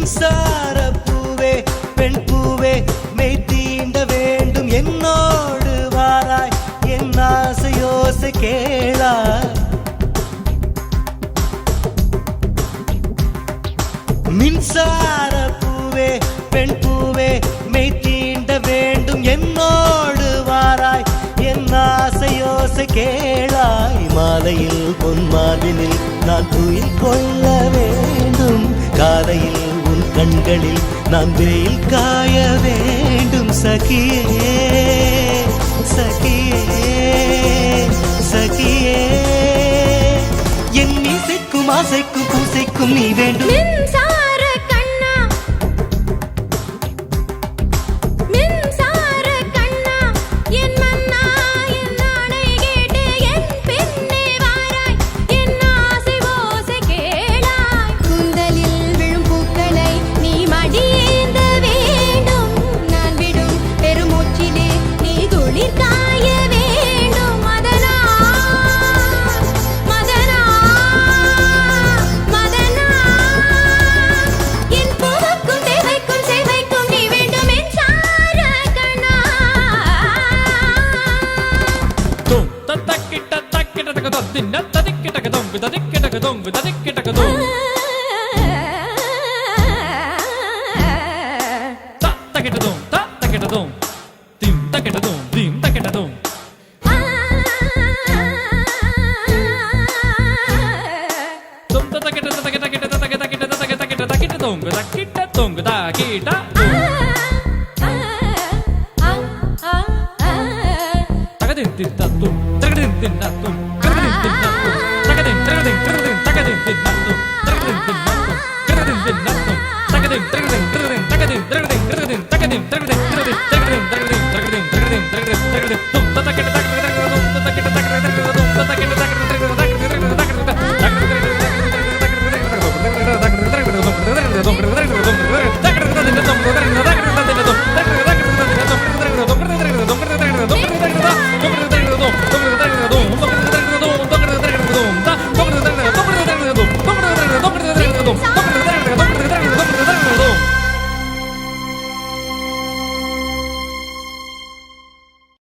மின்சார பூவே பெண் பூவே மெய் தீண்ட வேண்டும் என்னோடு வாராய் என் ஆசையோசை கேளாய் மின்சார பூவே பெண் பூவே மெய் தீண்ட வேண்டும் என்னோடு வாராய் என் ஆசையோசை கேளாய் மாலையில் பொன்மாதினில் நான் துயில் கொள்ள வேண்டும் காலையில் உன் கண்களில் நான் வெயில் காய வேண்டும் சகியே சகியே சகியே என் மீசைக்கும் ஆசைக்கும் பூசைக்கும் நீ வேண்டும்